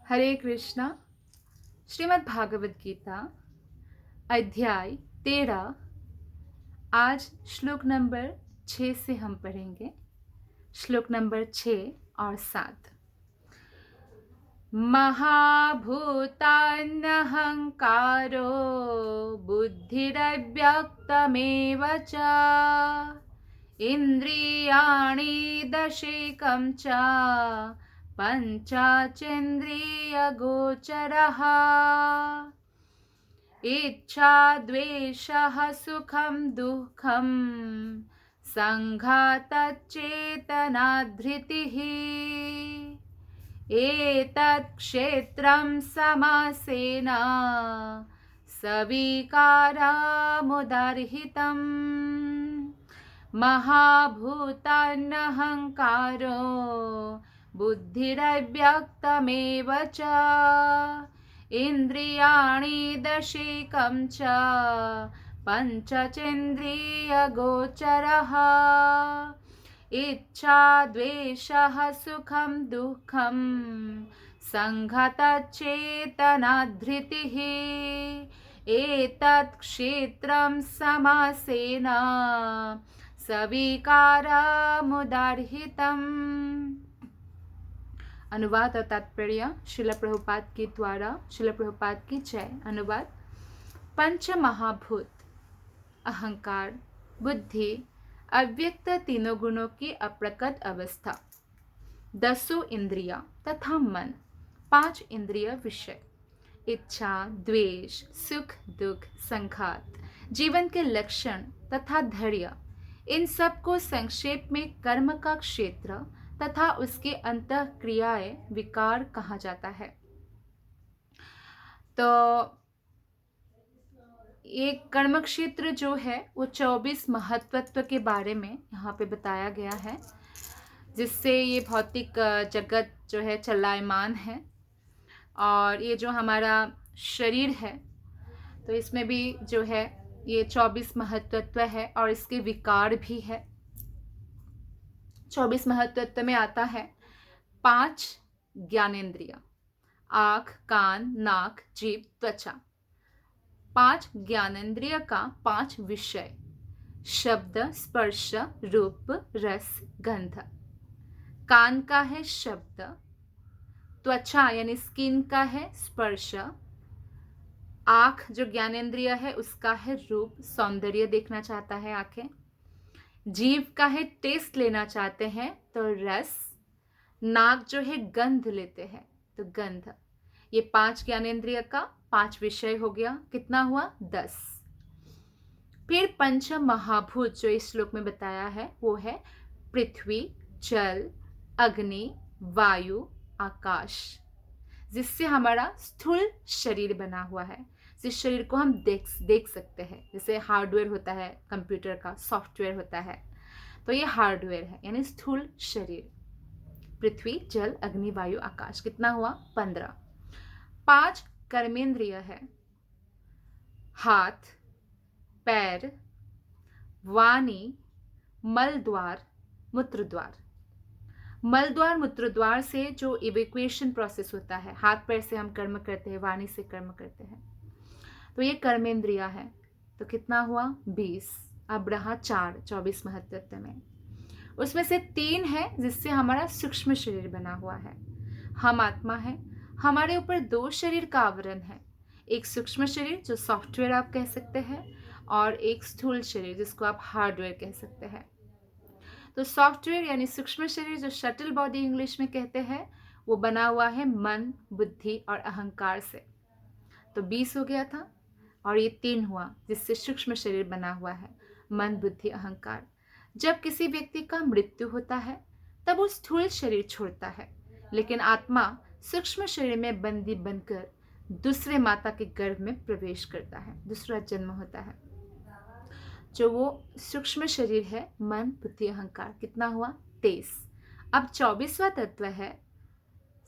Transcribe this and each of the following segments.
हरे कृष्णा। श्रीमद् भागवत गीता अध्याय 13। आज श्लोक नंबर 6 से हम पढ़ेंगे। श्लोक नंबर 6 और 7। महाभूतान्नहंकारो बुद्धिरव्यक्तमेव च इंद्रियाणि दशेकं च पञ्चाचेन्द्रियगोचरः। इच्छा द्वेषः सुखं दुःखं संघातचेतना धृतिः। एतत् क्षेत्रं समासेन सविकारामुदार्हितम्। महाभूतान्नहंकारो बुद्धिरव्यक्तमेव च इंद्रियाणि दशेकं च पञ्चचेन्द्रियगोचरः। इच्छा द्वेषः सुखं दुःखं संघातचेतना धृतिः। एतत् क्षेत्रं समासेन सविकारामुदार्हितम्। अनुवाद और तात्पर्य श्रील प्रभुपाद के द्वारा। श्रील प्रभुपाद की जय। अनुवाद। पंच महाभूत अहंकार, बुद्धि, अव्यक्त तीनों गुणों की अप्रकट अवस्था, 10 इंद्रियां तथा मन, 5 इंद्रिय विषय, इच्छा द्वेष सुख दुख संघात, जीवन के लक्षण तथा धैर्य, इन सब को संक्षेप में कर्म का क्षेत्र तथा उसके अंतः क्रियाएं विकार कहा जाता है। तो ये कर्म क्षेत्र जो है वो 24 महत्वत्व के बारे में यहाँ पे बताया गया है, जिससे ये भौतिक जगत जो है चलायमान है। और ये जो हमारा शरीर है तो इसमें भी जो है ये 24 महत्वत्व है और इसके विकार भी है। 24 महत्वत्व में आता है 5 ज्ञानेंद्रिय, आँख कान नाक जीभ त्वचा। 5 ज्ञानेंद्रिय का 5 विषय, शब्द स्पर्श रूप रस गंध। कान का है शब्द, त्वचा यानी स्किन का है स्पर्श, आँख जो ज्ञानेंद्रिय है उसका है रूप, सौंदर्य देखना चाहता है आंखें। जीभ का है टेस्ट लेना चाहते हैं तो रस। नाक जो है गंध लेते हैं तो गंध। ये 5 ज्ञानेंद्रिय का 5 विषय हो गया। कितना हुआ? 10। फिर पंच महाभूत जो इस श्लोक में बताया है वो है पृथ्वी, जल, अग्नि, वायु, आकाश, जिससे हमारा स्थूल शरीर बना हुआ है, जिस शरीर को हम देख सकते हैं। जैसे हार्डवेयर होता है कंप्यूटर का, सॉफ्टवेयर होता है, तो ये हार्डवेयर है यानी स्थूल शरीर। पृथ्वी जल अग्नि वायु आकाश। कितना हुआ? 15। 5 कर्मेंद्रिय है, हाथ पैर वाणी मल द्वार मूत्र द्वार। मल द्वार मूत्र द्वार से जो इवैक्यूएशन प्रोसेस होता है, हाथ पैर से हम कर्म करते हैं, वाणी से कर्म करते हैं, तो ये कर्मेंद्रिया है। तो कितना हुआ? 20। अब रहा 4 24 महत्वत्व में। उसमें से 3 है जिससे हमारा सूक्ष्म शरीर बना हुआ है। हम आत्मा है, हमारे ऊपर 2 शरीर का आवरण है। एक सूक्ष्म शरीर जो सॉफ्टवेयर आप कह सकते हैं, और एक स्थूल शरीर जिसको आप हार्डवेयर कह सकते हैं। तो सॉफ्टवेयर यानी सूक्ष्म शरीर जो शटल बॉडी इंग्लिश में कहते हैं, वो बना हुआ है मन बुद्धि और अहंकार से। तो 20 हो गया था और ये 3 हुआ जिससे सूक्ष्म शरीर बना हुआ है, मन बुद्धि अहंकार। जब किसी व्यक्ति का मृत्यु होता है तब वो स्थूल शरीर छोड़ता है, लेकिन आत्मा सूक्ष्म शरीर में बंदी बनकर दूसरे माता के गर्भ में प्रवेश करता है, दूसरा जन्म होता है। जो वो सूक्ष्म शरीर है मन बुद्धि अहंकार। कितना हुआ? 23। अब 24वां तत्व है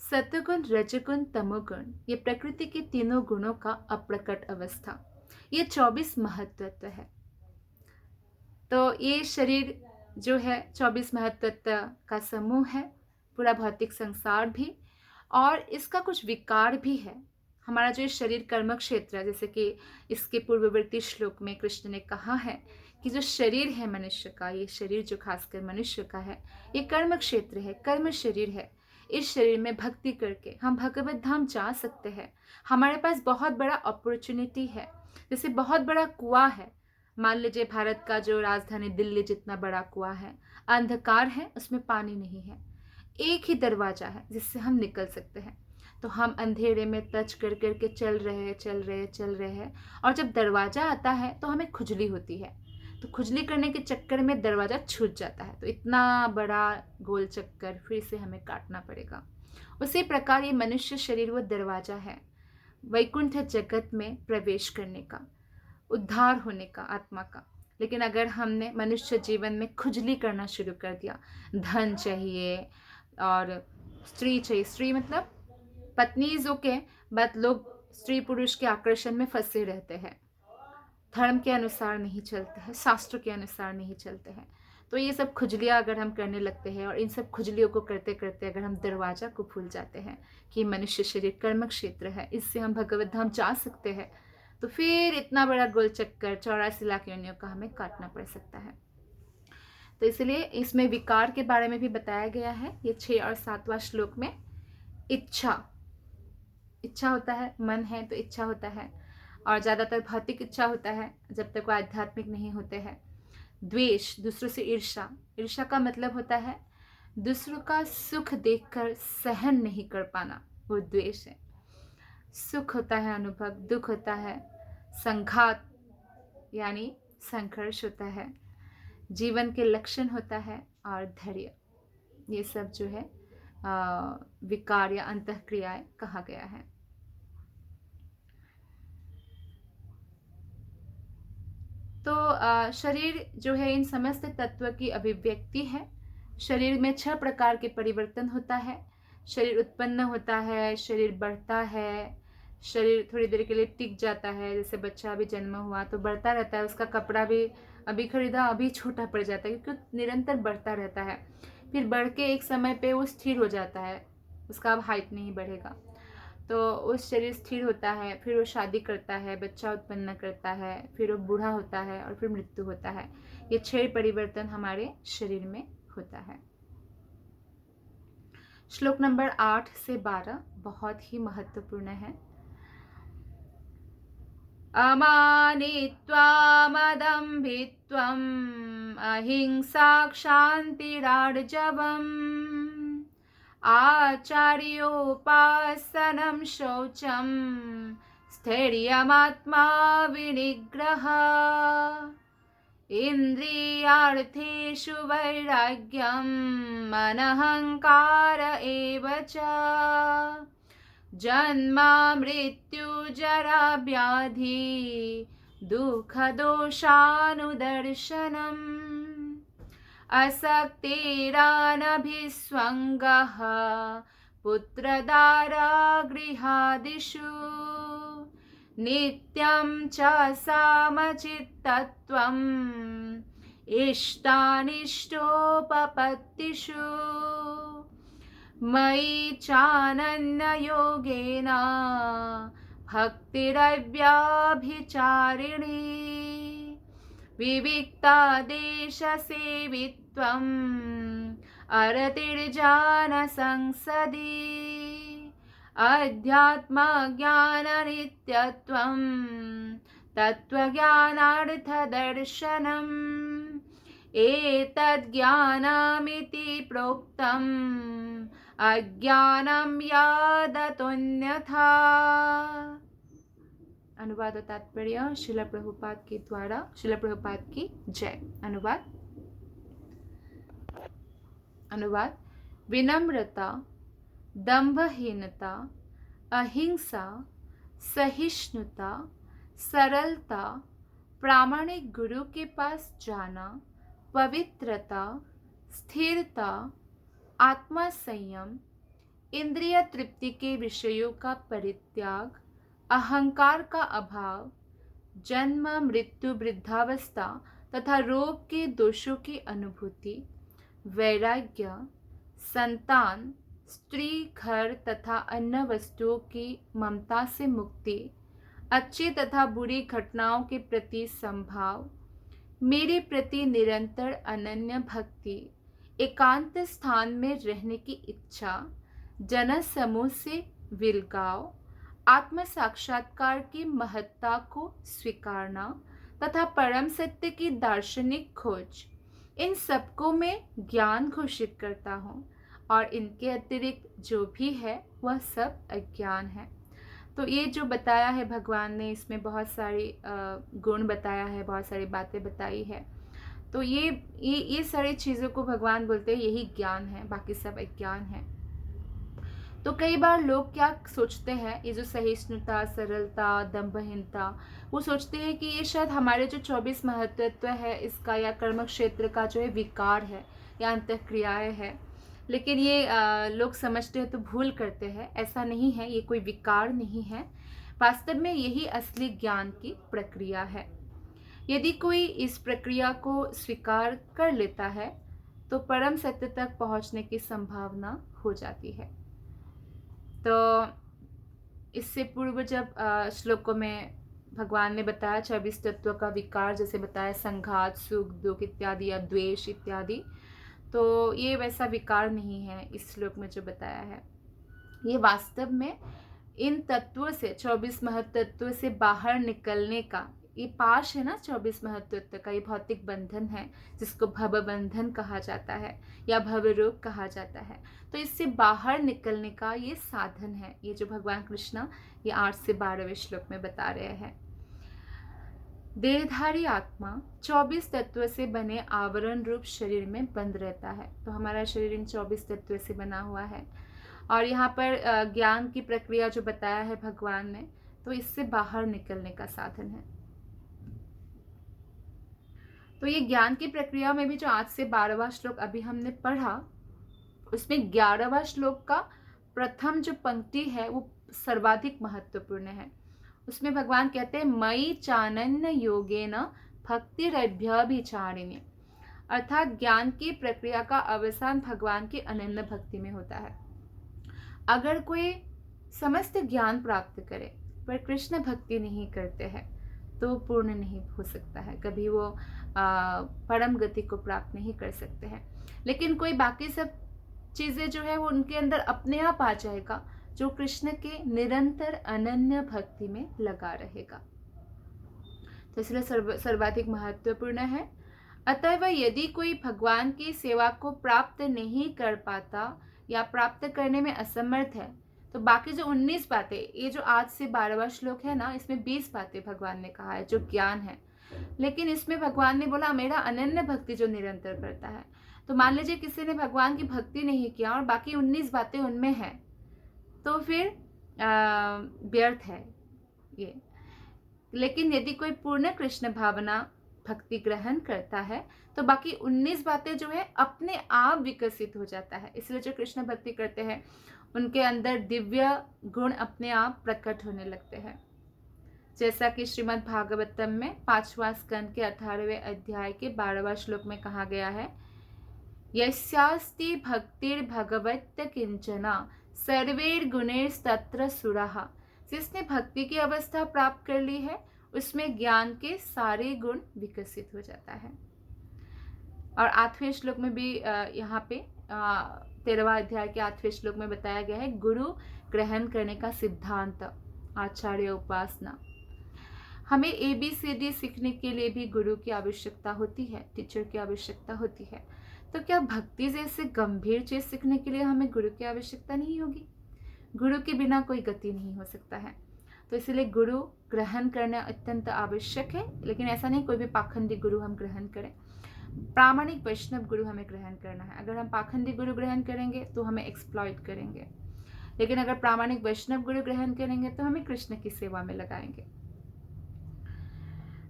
सत्वगुण रजगुण तमोगुण। ये प्रकृति के तीनों गुणों का अप्रकट अवस्था। ये 24 महत्वत्व है। तो ये शरीर जो है 24 महत्वत्व का समूह है, पूरा भौतिक संसार भी। और इसका कुछ विकार भी है। हमारा जो ये शरीर कर्मक क्षेत्र है, जैसे कि इसके पूर्ववर्ती श्लोक में कृष्ण ने कहा है कि जो शरीर है मनुष्य का, ये शरीर जो खासकर मनुष्य का है, ये कर्म क्षेत्र है, कर्म शरीर है। इस शरीर में भक्ति करके हम भगवत धाम जा सकते हैं। हमारे पास बहुत बड़ा अपॉर्चुनिटी है, जैसे बहुत बड़ा कुआं है। मान लीजिए भारत का जो राजधानी दिल्ली जितना बड़ा कुआं है, अंधकार है, उसमें पानी नहीं है, एक ही दरवाजा है जिससे हम निकल सकते हैं। तो हम अंधेरे में टच कर करके चल रहे हैं और जब दरवाजा आता है तो हमें खुजली होती है। तो खुजली करने के चक्कर में दरवाजा छूट जाता है, तो इतना बड़ा गोल चक्कर फिर से हमें काटना पड़ेगा। उसी प्रकार ये मनुष्य शरीर वो दरवाजा है वैकुंठ जगत में प्रवेश करने का, उद्धार होने का आत्मा का। लेकिन अगर हमने मनुष्य जीवन में खुजली करना शुरू कर दिया, धन चाहिए और स्त्री चाहिए, स्त्री मतलब पत्नी जो के बाद लोग स्त्री पुरुष के आकर्षण में फंसे रहते हैं, धर्म के अनुसार नहीं चलते हैं, शास्त्र के अनुसार नहीं चलते हैं। तो ये सब खुजलियाँ अगर हम करने लगते हैं और इन सब खुजलियों को करते करते अगर हम दरवाजा को भूल जाते हैं कि मनुष्य शरीर कर्म क्षेत्र है, इससे हम भगवत धाम जा सकते हैं, तो फिर इतना बड़ा गोल चक्कर 84 लाख योनियों का हमें काटना पड़ सकता है। तो इसलिए इसमें विकार के बारे में भी बताया गया है। ये 6 और 7वां श्लोक में इच्छा होता है, मन है तो इच्छा होता है, और ज़्यादातर भौतिक इच्छा होता है जब तक वो आध्यात्मिक नहीं होते हैं। द्वेष, दूसरों से ईर्ष्या का मतलब होता है दूसरों का सुख देखकर सहन नहीं कर पाना, वो द्वेष है। सुख होता है अनुभव, दुख होता है संघात यानी संघर्ष होता है, जीवन के लक्षण होता है, और धैर्य। ये सब जो है विकार या अंतःक्रियाएं कहा गया है। तो शरीर जो है इन समस्त तत्व की अभिव्यक्ति है। शरीर में 6 प्रकार के परिवर्तन होता है। शरीर उत्पन्न होता है, शरीर बढ़ता है, शरीर थोड़ी देर के लिए टिक जाता है, जैसे बच्चा अभी जन्म हुआ तो बढ़ता रहता है, उसका कपड़ा भी अभी खरीदा अभी छोटा पड़ जाता है क्योंकि निरंतर बढ़ता रहता है। फिर बढ़ के एक समय पे वो स्थिर हो जाता है, उसका अब हाइट नहीं बढ़ेगा, तो उस शरीर स्थिर होता है। फिर वो शादी करता है, बच्चा उत्पन्न करता है, फिर वो बूढ़ा होता है और फिर मृत्यु होता है। ये 6 परिवर्तन हमारे शरीर में होता है। श्लोक नंबर 8 से 12 बहुत ही महत्वपूर्ण है। अमानित्वा मदम्भित्वम् अहिंसा क्षान्तिरार्जवम् आचार्योपासनं शौचं स्थैर्यमात्मा विनिग्रह इन्द्रियार्थेषु वैराग्यम् अनहंकार एव च जन्मा मृत्यु जरा व्याधि दुःखदोषानुदर्शनम् असक्तिरानभिस्वङ्गः पुत्रदारगृहादिषु नित्यं च समचित्तत्वम् इष्टानिष्टोपपत्तिषु मयि चानन्ययोगेन भक्तिरव्याभिचारिणी विविक्तादेशसेवित्वम् अरतिर्जानसंसदि अध्यात्मज्ञाननित्यत्वं तत्त्वज्ञानार्थदर्शनम् एतज्ज्ञानमिति प्रोक्तम् अज्ञानं यादतोऽन्यथा। अनुवाद और तात्पर्य शिला प्रभुपाद के द्वारा। शिला प्रभुपाद की जय। अनुवाद विनम्रता, दंभहीनता, अहिंसा, सहिष्णुता, सरलता, प्रामाणिक गुरु के पास जाना, पवित्रता, स्थिरता, आत्मा संयम, इंद्रिय तृप्ति के विषयों का परित्याग, अहंकार का अभाव, जन्म मृत्यु वृद्धावस्था तथा रोग के दोषों की अनुभूति, वैराग्य, संतान, स्त्री, घर तथा अन्य वस्तुओं की ममता से मुक्ति, अच्छी तथा बुरी घटनाओं के प्रति संभाव, मेरे प्रति निरंतर अनन्य भक्ति, एकांत स्थान में रहने की इच्छा, जन समूह से विलगाव, आत्म साक्षात्कार की महत्ता को स्वीकारना तथा परम सत्य की दार्शनिक खोज, इन सबको मैं ज्ञान घोषित करता हूँ और इनके अतिरिक्त जो भी है वह सब अज्ञान है। तो ये जो बताया है भगवान ने, इसमें बहुत सारी गुण बताया है, बहुत सारी बातें बताई है। तो ये सारी चीज़ों को भगवान बोलते हैं यही ज्ञान है, बाकी सब अज्ञान है। तो कई बार लोग क्या सोचते हैं, ये जो सहिष्णुता, सरलता, दंभहीनता, वो सोचते हैं कि ये शायद हमारे जो 24 महत्त्व है इसका, या कर्म क्षेत्र का जो है विकार है या अंतःक्रियाएं है। लेकिन ये लोग समझते हैं तो भूल करते हैं। ऐसा नहीं है, ये कोई विकार नहीं है। वास्तव में यही असली ज्ञान की प्रक्रिया है। यदि कोई इस प्रक्रिया को स्वीकार कर लेता है तो परम सत्य तक पहुंचने की संभावना हो जाती है। तो इससे पूर्व जब श्लोकों में भगवान ने बताया 24 तत्वों का विकार, जैसे बताया संघात, सुख, दुख इत्यादि या द्वेष इत्यादि, तो ये वैसा विकार नहीं है इस श्लोक में जो बताया है। ये वास्तव में इन तत्वों से, 24 महत्त्व से बाहर निकलने का, ये पाश है ना 24 महत्त्व का, ये भौतिक बंधन है जिसको भव बंधन कहा जाता है या भवरोग कहा जाता है। तो इससे बाहर निकलने का ये साधन है, ये जो भगवान कृष्ण ये 8 से 12वें श्लोक में बता रहे हैं। देहधारी आत्मा 24 तत्व से बने आवरण रूप शरीर में बंद रहता है। तो हमारा शरीर इन 24 तत्व से बना हुआ है। और यहाँ पर ज्ञान की प्रक्रिया जो बताया है भगवान ने, तो इससे बाहर निकलने का साधन है। तो ये ज्ञान की प्रक्रिया में भी जो 8 से 12वां श्लोक अभी हमने पढ़ा, उसमें 11वां श्लोक का प्रथम जो पंक्ति है वो सर्वाधिक महत्वपूर्ण है। उसमें भगवान कहते हैं मयि चानन्य योगेन भक्तिरभ्यभिचारिणी, अर्थात ज्ञान की प्रक्रिया का अवसान भगवान की अनन्य भक्ति में होता है। अगर कोई समस्त ज्ञान प्राप्त करे पर कृष्ण भक्ति नहीं करते हैं तो पूर्ण नहीं हो सकता है, कभी वो परम गति को प्राप्त नहीं कर सकते हैं। लेकिन कोई बाकी सब चीज़ें जो है वो उनके अंदर अपने आप आ जाएगा, जो कृष्ण के निरंतर अनन्य भक्ति में लगा रहेगा। तो इसलिए सर्वाधिक महत्वपूर्ण है। अतः यदि कोई भगवान की सेवा को प्राप्त नहीं कर पाता या प्राप्त करने में असमर्थ है, तो बाकी जो 19 बातें, ये जो 8 से 12वां श्लोक है ना, इसमें 20 बातें भगवान ने कहा है जो ज्ञान है। लेकिन इसमें भगवान ने बोला मेरा अनन्य भक्ति जो निरंतर करता है। तो मान लीजिए किसी ने भगवान की भक्ति नहीं किया और बाकी 19 बातें उनमें है, तो फिर व्यर्थ है ये। लेकिन यदि कोई पूर्ण कृष्ण भावना भक्ति ग्रहण करता है तो बाकी 19 बातें जो है अपने आप विकसित हो जाता है। इसलिए जो कृष्ण भक्ति करते हैं उनके अंदर दिव्य गुण अपने आप प्रकट होने लगते हैं। जैसा कि श्रीमद् भागवतम में 5वां स्कंद के 18वें अध्याय के 12वां श्लोक में कहा गया है, यस्यास्ति भक्तिर्भगवत् किंचना सर्वैर्गुणैस्तत्र सुरः। जिसने भक्ति की अवस्था प्राप्त कर ली है उसमें ज्ञान के सारे गुण विकसित हो जाता है। और 8वें श्लोक में भी यहाँ पे 13वां अध्याय के 8वें श्लोक में बताया गया है गुरु ग्रहण करने का सिद्धांत, आचार्य उपासना। हमें ABCD सीखने के लिए भी गुरु की आवश्यकता होती है, टीचर की आवश्यकता होती है। तो क्या भक्ति जैसे गंभीर चीज सीखने के लिए हमें गुरु की आवश्यकता नहीं होगी? गुरु के बिना कोई गति नहीं हो सकता है। तो इसलिए गुरु ग्रहण करना अत्यंत आवश्यक है। लेकिन ऐसा नहीं कोई भी पाखंडी गुरु हम ग्रहण करें, प्रामाणिक वैष्णव गुरु हमें ग्रहण करना है। अगर हम पाखंडी गुरु ग्रहण करेंगे तो हमें एक्सप्लॉइट करेंगे, लेकिन अगर प्रामाणिक वैष्णव गुरु ग्रहण करेंगे तो हमें कृष्ण की सेवा में लगाएंगे।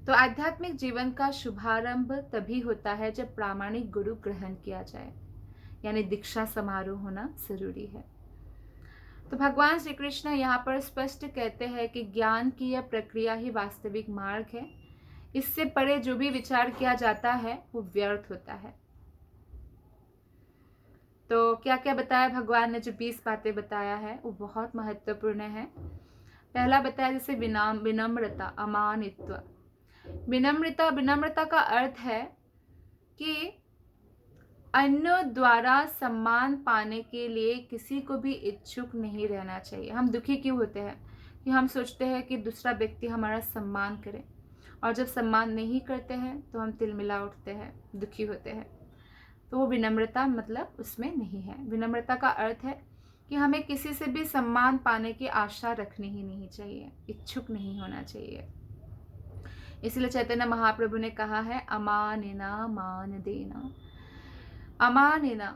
तो आध्यात्मिक जीवन का शुभारंभ तभी होता है जब प्रामाणिक गुरु ग्रहण किया जाए, यानी दीक्षा समारोह होना जरूरी है। तो भगवान श्री कृष्ण यहाँ पर स्पष्ट कहते हैं कि ज्ञान की यह प्रक्रिया ही वास्तविक मार्ग है। इससे परे जो भी विचार किया जाता है वो व्यर्थ होता है। तो क्या क्या बताया भगवान ने, जो 20 बातें बताया है वो बहुत महत्वपूर्ण है। पहला बताया जैसे विनम्रता, अमानित्व। विनम्रता का अर्थ है कि अन्यों द्वारा सम्मान पाने के लिए किसी को भी इच्छुक नहीं रहना चाहिए। हम दुखी क्यों होते हैं कि हम सोचते हैं कि दूसरा व्यक्ति हमारा सम्मान करे, और जब सम्मान नहीं करते हैं तो हम तिलमिला उठते हैं, दुखी होते हैं। तो वो विनम्रता मतलब उसमें नहीं है। विनम्रता का अर्थ है कि हमें किसी से भी सम्मान पाने की आशा रखनी ही नहीं चाहिए, इच्छुक नहीं होना चाहिए। इसलिए चैतन्य महाप्रभु ने कहा है अमानिना मान देना। अमानिना,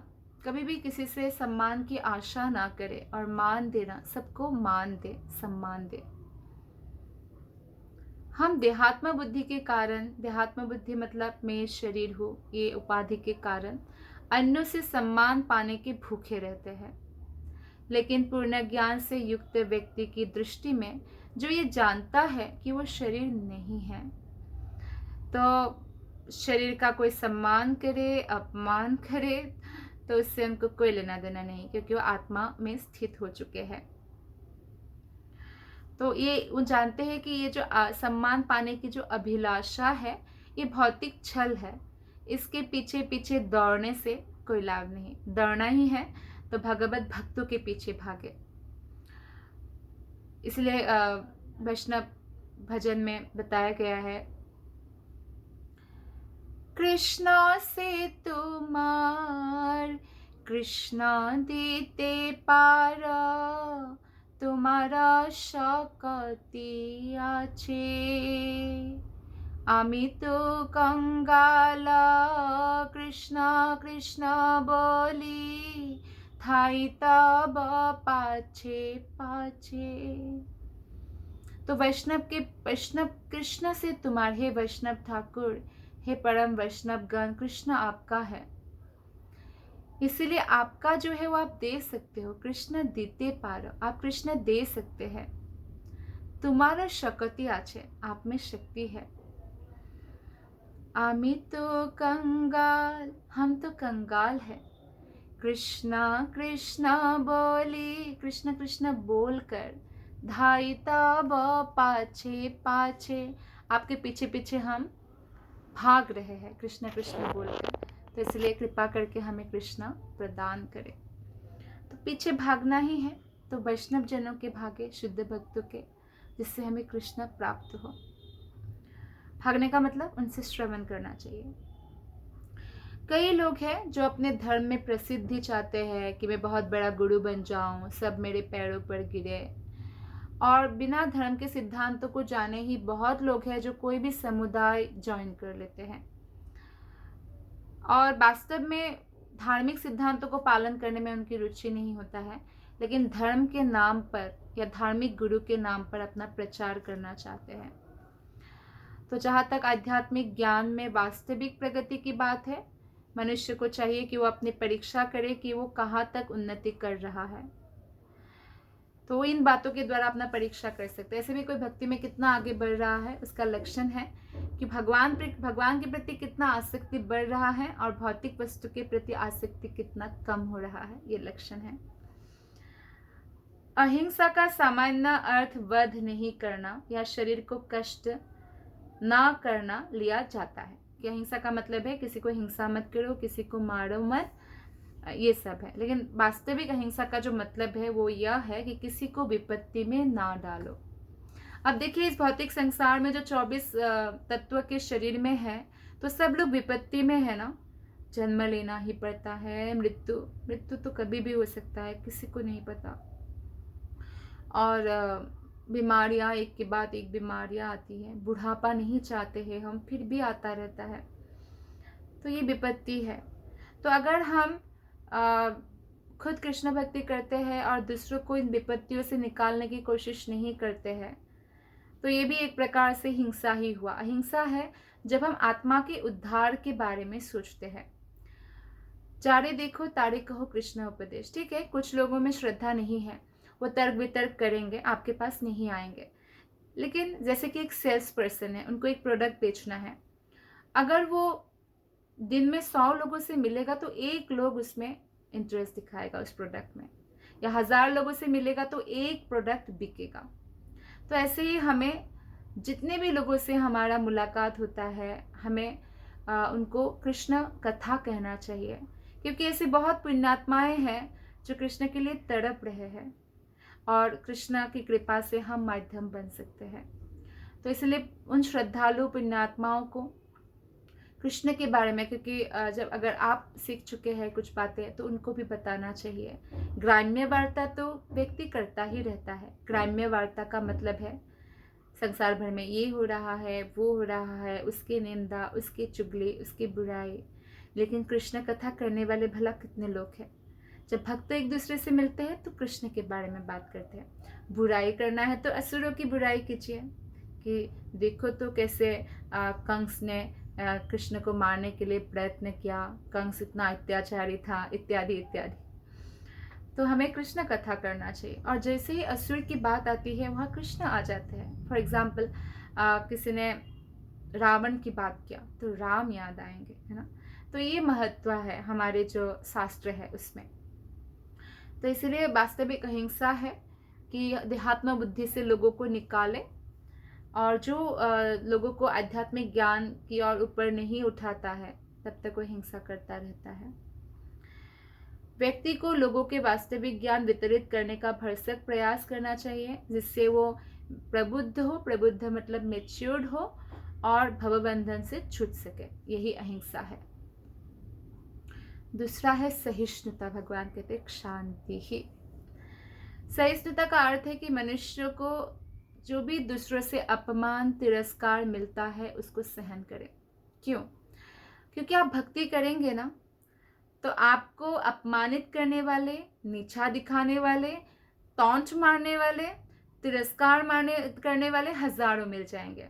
कभी भी किसी से सम्मान की आशा ना करे, और मान देना, सबको मान दे, सम्मान दे। हम देहात्म बुद्धि के कारण, देहात्म बुद्धि मतलब मैं शरीर हूँ, ये उपाधि के कारण अन्यों से सम्मान पाने के भूखे रहते हैं। लेकिन पूर्ण ज्ञान से युक्त व्यक्ति की दृष्टि में जो ये जानता है कि वो शरीर नहीं है, तो शरीर का कोई सम्मान करे, अपमान करे, तो उससे उनको कोई लेना देना नहीं, क्योंकि वो आत्मा में स्थित हो चुके हैं। तो ये वो जानते हैं कि ये जो सम्मान पाने की जो अभिलाषा है, ये भौतिक छल है। इसके पीछे पीछे दौड़ने से कोई लाभ नहीं। दौड़ना ही है तो भगवत भक्तों के पीछे भागे। इसलिए वैष्णव भजन में बताया गया है, कृष्णा से तुम्हार कृष्णा देते पारा, তোমারা শকতি আছে, আমি তো কঙ্গালা কৃষ্ণ কৃষ্ণ বলি, থাই তব পাছে पाछे। तो वैष्णव कृष्ण से तुम्हारे, हे वैष्णव ठाकुर, हे परम वैष्णव गण, कृष्ण आपका है, इसीलिए आपका जो है वो आप दे सकते हो। कृष्ण देते पारो, आप कृष्ण दे सकते हैं। तुम्हारा शक्ति आछे, आप में शक्ति है। आमी तो कंगाल, हम तो कंगाल है, कृष्णा कृष्णा बोली, कृष्ण कृष्ण बोलकर, धाई तब पाछे पाछे, आपके पीछे पीछे हम भाग रहे हैं कृष्ण कृष्ण बोलकर। तो इसलिए कृपा करके हमें कृष्णा प्रदान करे। तो पीछे भागना ही है, तो वैष्णव जनों के भागे, शुद्ध भक्तों के, जिससे हमें कृष्ण प्राप्त हो। भागने का मतलब उनसे श्रवण करना चाहिए। कई लोग हैं जो अपने धर्म में प्रसिद्धि चाहते हैं कि मैं बहुत बड़ा गुरु बन जाऊं, सब मेरे पैरों पर गिरे, और बिना धर्म के सिद्धांतों को जाने ही बहुत लोग हैं जो कोई भी समुदाय ज्वाइन कर लेते हैं, और वास्तव में धार्मिक सिद्धांतों को पालन करने में उनकी रुचि नहीं होता है, लेकिन धर्म के नाम पर या धार्मिक गुरु के नाम पर अपना प्रचार करना चाहते हैं। तो जहाँ तक आध्यात्मिक ज्ञान में वास्तविक प्रगति की बात है, मनुष्य को चाहिए कि वो अपनी परीक्षा करे कि वो कहाँ तक उन्नति कर रहा है। तो इन बातों के द्वारा अपना परीक्षा कर सकते हैं। ऐसे भी कोई भक्ति में कितना आगे बढ़ रहा है, उसका लक्षण है कि भगवान के प्रति कितना आसक्ति बढ़ रहा है और भौतिक वस्तु के प्रति आसक्ति कितना कम हो रहा है, ये लक्षण है। अहिंसा का सामान्य अर्थ वध नहीं करना या शरीर को कष्ट ना करना लिया जाता है। कि अहिंसा का मतलब है किसी को हिंसा मत करो, किसी को मारो मत, ये सब है। लेकिन वास्तविक अहिंसा का जो मतलब है वो यह है कि किसी को विपत्ति में ना डालो। अब देखिए, इस भौतिक संसार में जो 24 तत्व के शरीर में है, तो सब लोग विपत्ति में है ना। जन्म लेना ही पड़ता है, मृत्यु तो कभी भी हो सकता है, किसी को नहीं पता। और बीमारियां एक के बाद एक बीमारियां आती हैं, बुढ़ापा नहीं चाहते हैं हम, फिर भी आता रहता है, तो ये विपत्ति है। तो अगर हम खुद कृष्ण भक्ति करते हैं और दूसरों को इन विपत्तियों से निकालने की कोशिश नहीं करते हैं, तो ये भी एक प्रकार से हिंसा ही हुआ। अहिंसा है जब हम आत्मा के उद्धार के बारे में सोचते हैं। चारे देखो तारे कहो कृष्ण उपदेश। ठीक है, कुछ लोगों में श्रद्धा नहीं है, वो तर्क वितर्क करेंगे, आपके पास नहीं आएंगे। लेकिन जैसे कि एक सेल्स पर्सन है, उनको एक प्रोडक्ट बेचना है, अगर वो दिन में 100 लोगों से मिलेगा तो एक लोग उसमें इंटरेस्ट दिखाएगा उस प्रोडक्ट में, या 1000 लोगों से मिलेगा तो एक प्रोडक्ट बिकेगा। तो ऐसे ही हमें जितने भी लोगों से हमारा मुलाकात होता है, हमें उनको कृष्ण कथा कहना चाहिए, क्योंकि ऐसे बहुत पुण्यात्माएं हैं जो कृष्ण के लिए तड़प रहे हैं और कृष्ण की कृपा से हम माध्यम बन सकते हैं। तो इसलिए उन श्रद्धालु पुण्यात्माओं को कृष्ण के बारे में, क्योंकि जब अगर आप सीख चुके हैं कुछ बातें तो उनको भी बताना चाहिए। ग्राम्य वार्ता तो व्यक्ति करता ही रहता है। ग्राम्य वार्ता का मतलब है संसार भर में ये हो रहा है, वो हो रहा है, उसकी निंदा, उसकी चुगली, उसकी बुराई। लेकिन कृष्ण कथा करने वाले भला कितने लोग हैं। जब भक्त एक दूसरे से मिलते हैं तो कृष्ण के बारे में बात करते हैं। बुराई करना है तो असुरों की बुराई कीजिए कि देखो तो कैसे कंस ने कृष्ण को मारने के लिए प्रयत्न किया, कंस इतना अत्याचारी था, इत्यादि इत्यादि। तो हमें कृष्ण कथा करना चाहिए। और जैसे ही असुर की बात आती है वहाँ कृष्ण आ जाते हैं। फॉर एग्जाम्पल किसी ने रावण की बात किया तो राम याद आएंगे, है ना। तो ये महत्व है हमारे जो शास्त्र है उसमें। तो इसलिए वास्तविक अहिंसा है कि देहात्म बुद्धि से लोगों को निकाले, और जो लोगों को आध्यात्मिक ज्ञान की ओर ऊपर नहीं उठाता है तब तक वो हिंसा करता रहता है। व्यक्ति को लोगों के वास्तविक ज्ञान वितरित करने का भरसक प्रयास करना चाहिए, जिससे वो प्रबुद्ध हो। प्रबुद्ध मतलब मेच्योर्ड हो और भवबंधन से छूट सके। यही अहिंसा है। दूसरा है सहिष्णुता। भगवान कहते हैं शांति ही। सहिष्णुता का अर्थ है कि मनुष्य को जो भी दूसरों से अपमान, तिरस्कार मिलता है उसको सहन करें। क्यों? क्योंकि आप भक्ति करेंगे ना तो आपको अपमानित करने वाले, नीचा दिखाने वाले, टॉन्ट मारने वाले, तिरस्कार करने वाले हजारों मिल जाएंगे।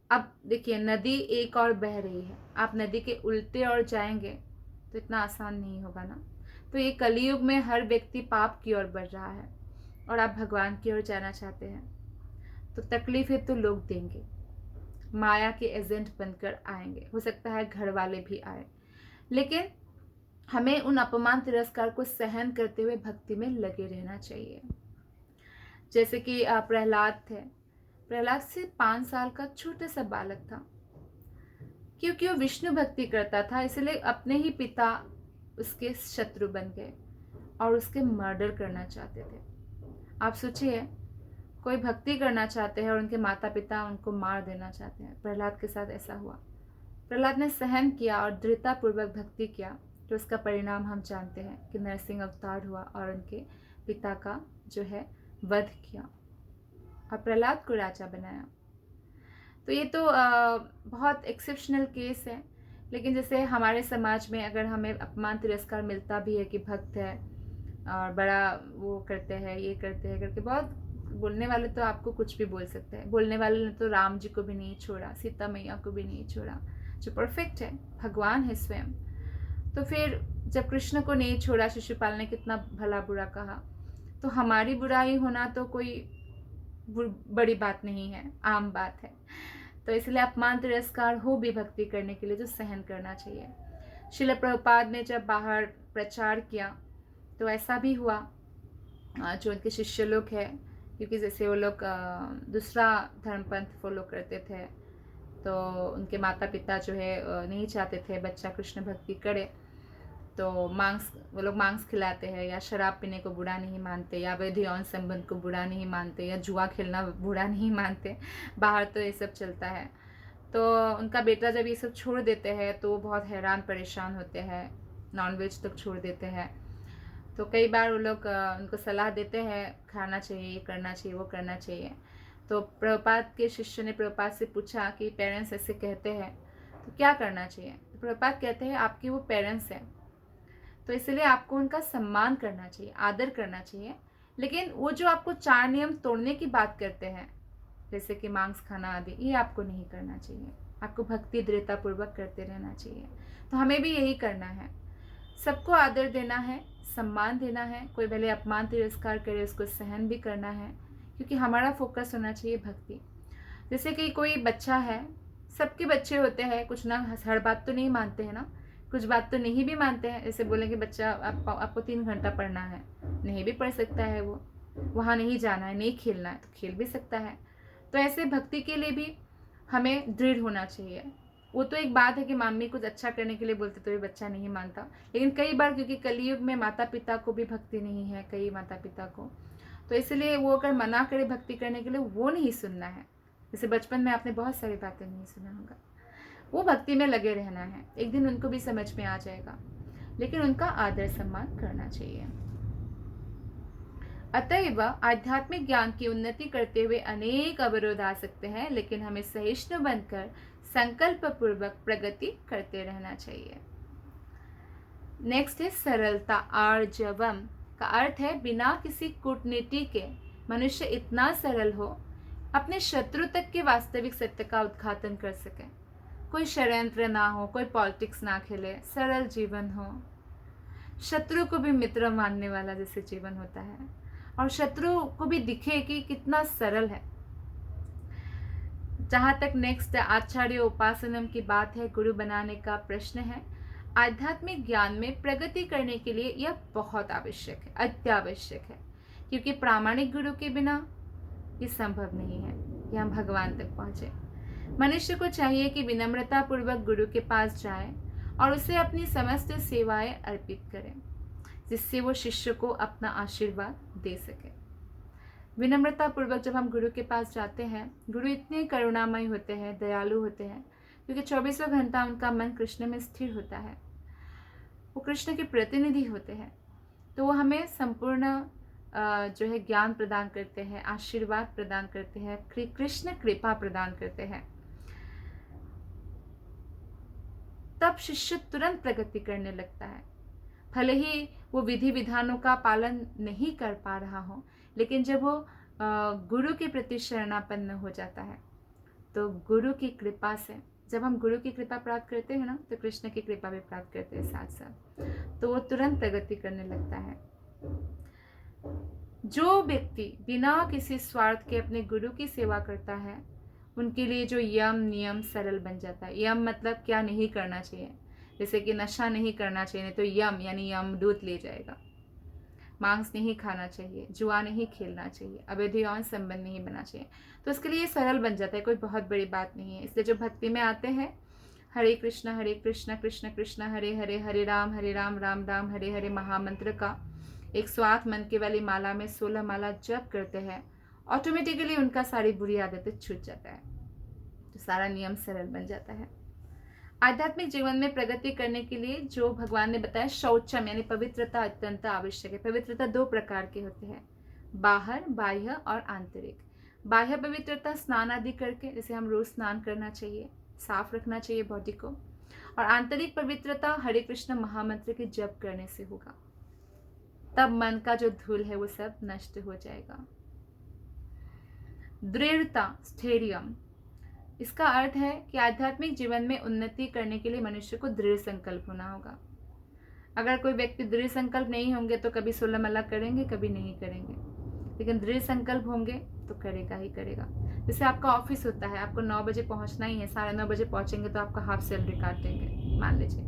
अब देखिए नदी एक और बह रही है, आप नदी के उल्टे और जाएंगे तो इतना आसान नहीं होगा ना। तो ये कलयुग में हर व्यक्ति पाप की ओर बढ़ रहा है और आप भगवान की ओर जाना चाहते हैं तो तकलीफें तो लोग देंगे, माया के एजेंट बनकर आएंगे। हो सकता है घर वाले भी आए, लेकिन हमें उन अपमान तिरस्कार को सहन करते हुए भक्ति में लगे रहना चाहिए। जैसे कि प्रहलाद थे। प्रहलाद से 5 साल का छोटा सा बालक था। क्योंकि वो विष्णु भक्ति करता था, इसलिए अपने ही पिता उसके शत्रु बन गए और उसके मर्डर करना चाहते थे। आप सोचिए, कोई भक्ति करना चाहते हैं और उनके माता पिता उनको मार देना चाहते हैं। प्रहलाद के साथ ऐसा हुआ। प्रहलाद ने सहन किया और दृढ़तापूर्वक भक्ति किया, तो उसका परिणाम हम जानते हैं कि नरसिंह अवतार हुआ और उनके पिता का जो है वध किया और प्रहलाद को राजा बनाया। तो ये तो बहुत एक्सेप्शनल केस है। लेकिन जैसे हमारे समाज में अगर हमें अपमान तिरस्कार मिलता भी है कि भक्त है और बड़ा वो करते हैं, ये करते हैं करके, बहुत बोलने वाले तो आपको कुछ भी बोल सकते हैं। बोलने वाले ने तो राम जी को भी नहीं छोड़ा, सीता मैया को भी नहीं छोड़ा, जो परफेक्ट है, भगवान है स्वयं। तो फिर जब कृष्ण को नहीं छोड़ा, शिशुपाल ने कितना भला बुरा कहा, तो हमारी बुराई होना तो कोई बड़ी बात नहीं है, आम बात है। तो इसलिए अपमान तिरस्कार हो भी भक्ति करने के लिए जो सहन करना चाहिए। श्रील प्रभुपाद ने जब बाहर प्रचार किया तो ऐसा भी हुआ, जो उनके शिष्य लोग हैं, क्योंकि जैसे वो लोग दूसरा धर्मपंथ फॉलो करते थे तो उनके माता पिता जो है नहीं चाहते थे बच्चा कृष्ण भक्ति करे, तो वो लोग मांस खिलाते हैं, या शराब पीने को बुरा नहीं मानते, या वैध यौन संबंध को बुरा नहीं मानते, या जुआ खेलना बुरा नहीं मानते। बाहर तो ये सब चलता है। तो उनका बेटा जब ये सब छोड़ देते हैं तो वो बहुत हैरान परेशान होते हैं, नॉनवेज तक छोड़ देते हैं। तो कई बार वो लोग उनको सलाह देते हैं खाना चाहिए, ये करना चाहिए, वो करना चाहिए। तो प्रभुपाद के शिष्य ने प्रभुपाद से पूछा कि पेरेंट्स ऐसे कहते हैं तो क्या करना चाहिए। तो प्रभुपाद कहते हैं आपके वो पेरेंट्स हैं तो इसलिए आपको उनका सम्मान करना चाहिए, आदर करना चाहिए। लेकिन वो जो आपको 4 नियम तोड़ने की बात करते हैं, जैसे कि मांस खाना आदि, ये आपको नहीं करना चाहिए। आपको भक्ति दृढ़तापूर्वक करते रहना चाहिए। तो हमें भी यही करना है, सबको आदर देना है, सम्मान देना है। कोई भले अपमान तिरस्कार करे उसको सहन भी करना है, क्योंकि हमारा फोकस होना चाहिए भक्ति। जैसे कि कोई बच्चा है, सबके बच्चे होते हैं, कुछ ना हर बात तो नहीं मानते हैं ना। कुछ बात तो नहीं भी मानते हैं, जैसे बोलें कि बच्चा आपको 3 घंटा पढ़ना है, नहीं भी पढ़ सकता है वो, वहाँ नहीं जाना है, नहीं खेलना है, तो खेल भी सकता है। तो ऐसे भक्ति के लिए भी हमें दृढ़ होना चाहिए। वो तो एक बात है कि मम्मी कुछ अच्छा करने के लिए बोलते तो ये बच्चा नहीं मानता, लेकिन कई बार क्योंकि कलयुग में माता पिता को भी भक्ति नहीं है, कई माता पिता को, तो इसलिए वो अगर मना करे भक्ति करने के लिए, वो नहीं सुनना है। जैसे बचपन में आपने बहुत सारी बातें नहीं सुना होगा, वो भक्ति में लगे रहना है, एक दिन उनको भी समझ में आ जाएगा, लेकिन उनका आदर सम्मान करना चाहिए। अतएव आध्यात्मिक ज्ञान की उन्नति करते हुए अनेक अवरोध आ सकते हैं, लेकिन हमें सहिष्णु बनकर संकल्प पूर्वक प्रगति करते रहना चाहिए। नेक्स्ट है सरलता। आर्जवम का अर्थ है बिना किसी कूटनीति के मनुष्य इतना सरल हो अपने शत्रु तक के वास्तविक सत्य का उद्घाटन कर सके। कोई षड्यंत्र ना हो, कोई पॉलिटिक्स ना खेले, सरल जीवन हो, शत्रु को भी मित्र मानने वाला जैसे जीवन होता है, और शत्रु को भी दिखे कि कितना सरल है। जहाँ तक नेक्स्ट आचार्य उपासनम की बात है, गुरु बनाने का प्रश्न है, आध्यात्मिक ज्ञान में प्रगति करने के लिए यह बहुत आवश्यक है, अत्यावश्यक है, क्योंकि प्रामाणिक गुरु के बिना ये संभव नहीं है कि हम भगवान तक पहुंचे। मनुष्य को चाहिए कि विनम्रता पूर्वक गुरु के पास जाए और उसे अपनी समस्त सेवाएं अर्पित करें, जिससे वो शिष्य को अपना आशीर्वाद दे सके। विनम्रता पूर्वक जब हम गुरु के पास जाते हैं, गुरु इतने करुणामय होते हैं, दयालु होते हैं, क्योंकि 24 घंटा उनका मन कृष्ण में स्थिर होता है, वो कृष्ण के प्रतिनिधि होते हैं, तो वो हमें संपूर्ण जो है ज्ञान प्रदान करते हैं, आशीर्वाद प्रदान करते हैं, कृष्ण कृपा प्रदान करते हैं। तब शिष्य तुरंत प्रगति करने लगता है, भले ही वो विधि विधानों का पालन नहीं कर पा रहा हो, लेकिन जब वो गुरु के प्रति शरणापन्न हो जाता है, तो गुरु की कृपा से, जब हम गुरु की कृपा प्राप्त करते हैं ना, तो कृष्ण की कृपा भी प्राप्त करते हैं साथ साथ, तो वो तुरंत प्रगति करने लगता है। जो व्यक्ति बिना किसी स्वार्थ के अपने गुरु की सेवा करता है, उनके लिए जो यम नियम सरल बन जाता है। यम मतलब क्या नहीं करना चाहिए, जैसे कि नशा नहीं करना चाहिए, नहीं तो यम यानी यमदूत ले जाएगा। मांस नहीं खाना चाहिए, जुआ नहीं खेलना चाहिए, अवैध यौन संबंध नहीं बना चाहिए, तो उसके लिए सरल बन जाता है, कोई बहुत बड़ी बात नहीं है। इसलिए जो भक्ति में आते हैं, हरे कृष्ण कृष्ण कृष्ण हरे हरे, हरे राम राम राम हरे हरे महामंत्र का 108 मन के वाली माला में 16 माला जप करते हैं, ऑटोमेटिकली उनका सारी बुरी आदतें छूट जाता है, तो सारा नियम सरल बन जाता है। आध्यात्मिक जीवन में प्रगति करने के लिए जो भगवान ने बताया, शौचम यानी पवित्रता अत्यंत आवश्यक है। पवित्रता 2 प्रकार के होते हैं, बाहर, बाह्य और आंतरिक। बाह्य पवित्रता स्नान आदि करके, जैसे हम रोज स्नान करना चाहिए, साफ रखना चाहिए बॉडी को, और आंतरिक पवित्रता हरे कृष्ण महामंत्र के जप करने से होगा, तब मन का जो धूल है वो सब नष्ट हो जाएगा। दृढ़ता, स्थैर्यम, इसका अर्थ है कि आध्यात्मिक जीवन में उन्नति करने के लिए मनुष्य को दृढ़ संकल्प होना होगा। अगर कोई व्यक्ति दृढ़ संकल्प नहीं होंगे तो कभी 16 माला करेंगे, कभी नहीं करेंगे, लेकिन दृढ़ संकल्प होंगे तो करेगा ही करेगा। जैसे आपका ऑफिस होता है, आपको 9 बजे पहुंचना ही है, 9:30 बजे पहुंचेंगे तो आपका हाफ सैलरी काट देंगे मान लीजिए,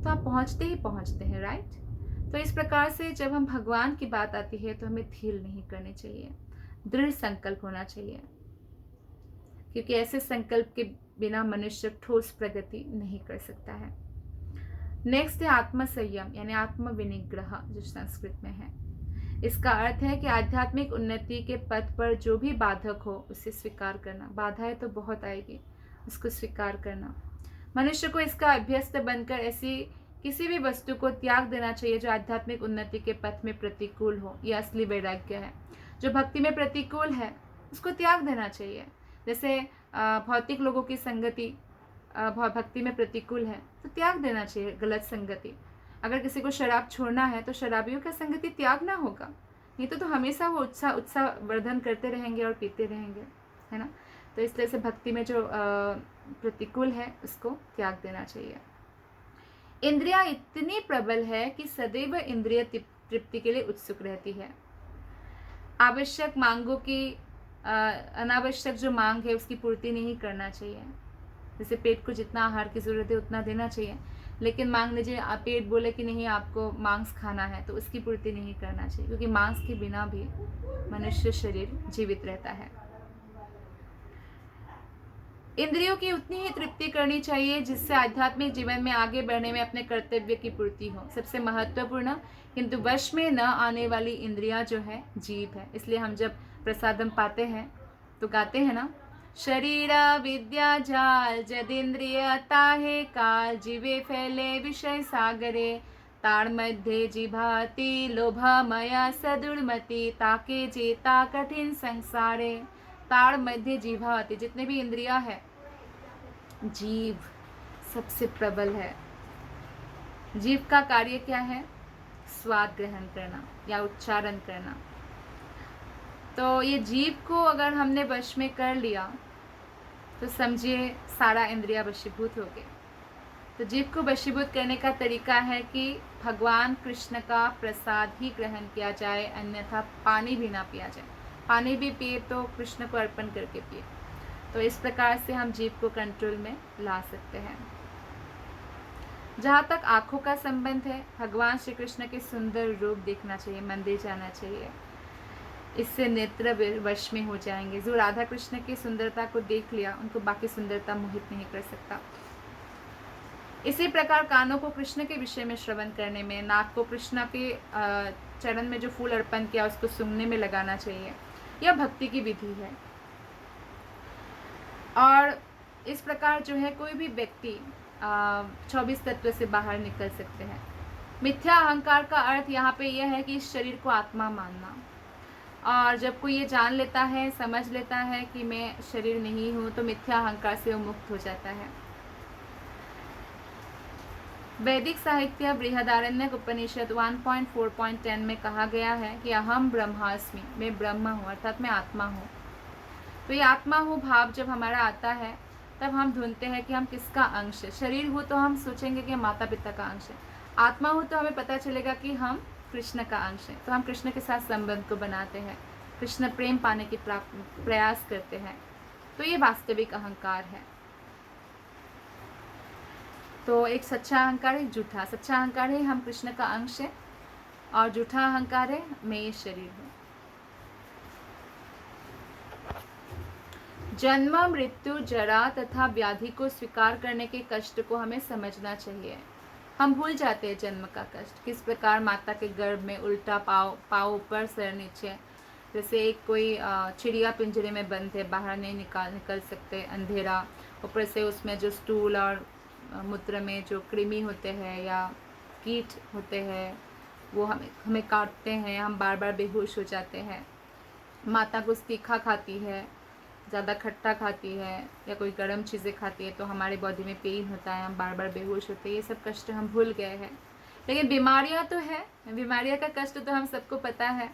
तो आप पहुंचते ही पहुंचते हैं, राइट। तो इस प्रकार से जब हम भगवान की बात आती है तो हमें ढील नहीं करनी चाहिए, दृढ़ संकल्प होना चाहिए, क्योंकि ऐसे संकल्प के बिना मनुष्य ठोस प्रगति नहीं कर सकता है। नेक्स्ट है आत्म संयम यानी आत्म विनिग्रह, जो संस्कृत में है। इसका अर्थ है कि आध्यात्मिक उन्नति के पथ पर जो भी बाधक हो उसे स्वीकार करना। बाधाएं तो बहुत आएगी, उसको स्वीकार करना। मनुष्य को इसका अभ्यस्त बनकर ऐसी किसी भी वस्तु को त्याग देना चाहिए जो आध्यात्मिक उन्नति के पथ में प्रतिकूल हो। यह असली वैराग्य है। जो भक्ति में प्रतिकूल है उसको त्याग देना चाहिए। जैसे भौतिक लोगों की संगति भक्ति में प्रतिकूल है तो त्याग देना चाहिए, गलत संगति। अगर किसी को शराब छोड़ना है तो शराबियों का संगति त्यागना होगा, नहीं तो हमेशा वो उत्साह वर्धन करते रहेंगे और पीते रहेंगे, है ना। तो इसलिए से भक्ति में जो प्रतिकूल है उसको त्याग देना चाहिए। इंद्रियां इतनी प्रबल है कि सदैव इंद्रिय तृप्ति के लिए उत्सुक रहती है। आवश्यक मांगों की अनावश्यक जो मांग है उसकी पूर्ति नहीं करना चाहिए। जैसे पेट को जितना आहार की जरूरत है उतना देना चाहिए, लेकिन मान लीजिए आप पेट बोले कि नहीं आपको मांस खाना है, तो उसकी पूर्ति नहीं करना चाहिए, क्योंकि मांस के बिना भी मनुष्य शरीर जीवित रहता है। इंद्रियों की उतनी ही तृप्ति करनी चाहिए जिससे आध्यात्मिक जीवन में आगे बढ़ने में अपने कर्तव्य की पूर्ति हो। सबसे महत्वपूर्ण किंतु वश में न आने वाली इंद्रिया जो है जीव है। इसलिए हम जब प्रसादम पाते हैं तो गाते हैं ना, शरीर विद्या जाल जदिंद्रिय ताहे काल, जीवे फैले विषय सागरे, ताड़ मध्य जिभाति लोभा मया सदुर्मति, ताके जेता कठिन संसारे। ताड़ मध्य जिभाति, जितने भी इंद्रिया है, जीव सबसे प्रबल है। जीव का कार्य क्या है? स्वाद ग्रहण करना या उच्चारण करना। तो ये जीव को अगर हमने वश में कर लिया तो समझिए सारा इंद्रिया वशीभूत हो गए। तो जीव को वशीभूत करने का तरीका है कि भगवान कृष्ण का प्रसाद ही ग्रहण किया जाए, अन्यथा पानी भी ना पिया जाए। पानी भी पिए तो कृष्ण को अर्पण करके पिए। तो इस प्रकार से हम जीव को कंट्रोल में ला सकते हैं। जहाँ तक आँखों का संबंध है, भगवान श्री कृष्ण के सुंदर रूप देखना चाहिए, मंदिर जाना चाहिए, इससे नेत्र वश में हो जाएंगे। जो राधा कृष्ण की सुंदरता को देख लिया, उनको बाकी सुंदरता मोहित नहीं कर सकता। इसी प्रकार कानों को कृष्ण के विषय में श्रवण करने में, नाक को कृष्ण के चरण में जो फूल अर्पण किया उसको सूंघने में लगाना चाहिए। यह भक्ति की विधि है। और इस प्रकार जो है कोई भी व्यक्ति 24 तत्व से बाहर निकल सकते हैं। मिथ्या अहंकार का अर्थ यहाँ पे यह है कि इस शरीर को आत्मा मानना। और जब कोई ये जान लेता है, समझ लेता है कि मैं शरीर नहीं हूँ, तो मिथ्या अहंकार से वो मुक्त हो जाता है। वैदिक साहित्य बृहदारण्यक उपनिषद 1.4.10 में कहा गया है कि अहम ब्रह्मास्मि, मैं ब्रह्म हूँ, अर्थात मैं आत्मा हूँ। तो ये आत्मा हूँ भाव जब हमारा आता है, तब हम ढूंढते हैं कि हम किसका अंश है। शरीर हो तो हम सोचेंगे कि हम माता पिता का अंश है। आत्मा हो तो हमें पता चलेगा कि हम कृष्ण का अंश है। तो हम कृष्ण के साथ संबंध को बनाते हैं, कृष्ण प्रेम पाने की प्रयास करते हैं। तो ये वास्तविक अहंकार है। तो एक सच्चा अहंकार है, झूठा। सच्चा अहंकार है हम कृष्ण का अंश है, और झूठा अहंकार है मैं ये शरीर हूँ। जन्म, मृत्यु, जरा तथा व्याधि को स्वीकार करने के कष्ट को हमें समझना चाहिए। हम भूल जाते हैं जन्म का कष्ट, किस प्रकार माता के गर्भ में उल्टा पाँव ऊपर सर नीचे, जैसे एक कोई चिड़िया पिंजरे में बंद है, बाहर नहीं निकल सकते, अंधेरा, ऊपर से उसमें जो स्टूल और मूत्र में जो कृमि होते हैं या कीट होते हैं वो हमें काटते हैं, हम बार बार बेहोश हो जाते हैं। माता कुछ तीखा खाती है, ज़्यादा खट्टा खाती है या कोई गर्म चीज़ें खाती है तो हमारे बॉडी में पेन होता है, हम बार बार बेहोश होते हैं। ये सब कष्ट हम भूल गए हैं। लेकिन बीमारियां तो है, बीमारियां का कष्ट तो हम सबको पता है।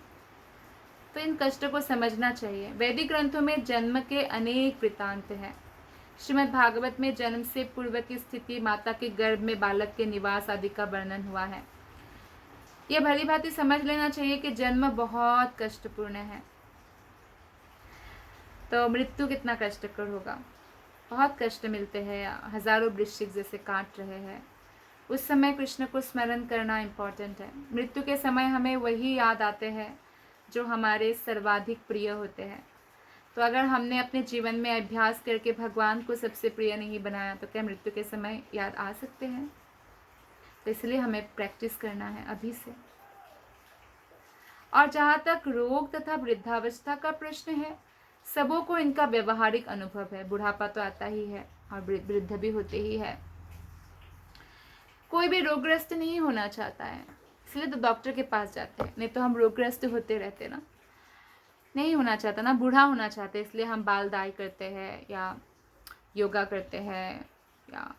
तो इन कष्टों को समझना चाहिए। वैदिक ग्रंथों में जन्म के अनेक वृत्तांत हैं। श्रीमद् भागवत में जन्म से पूर्व की स्थिति, माता के गर्भ में बालक के निवास आदि का वर्णन हुआ है। यह भली भांति समझ लेना चाहिए कि जन्म बहुत कष्टपूर्ण है। तो मृत्यु कितना कष्टकर होगा, बहुत कष्ट मिलते हैं, हजारों वृश्चिक जैसे काट रहे हैं। उस समय कृष्ण को स्मरण करना इम्पोर्टेंट है। मृत्यु के समय हमें वही याद आते हैं जो हमारे सर्वाधिक प्रिय होते हैं। तो अगर हमने अपने जीवन में अभ्यास करके भगवान को सबसे प्रिय नहीं बनाया तो क्या मृत्यु के समय याद आ सकते हैं? तो इसलिए हमें प्रैक्टिस करना है अभी से। और जहाँ तक रोग तथा वृद्धावस्था का प्रश्न है, सबों को इनका व्यवहारिक अनुभव है। बुढ़ापा तो आता ही है और वृद्ध भी होते ही है। कोई भी रोगग्रस्त नहीं होना चाहता है, इसलिए तो डॉक्टर के पास जाते हैं, नहीं तो हम रोगग्रस्त होते रहते ना। नहीं होना चाहता ना, बूढ़ा होना चाहते, इसलिए हम बाल दाई करते हैं या योगा करते हैं या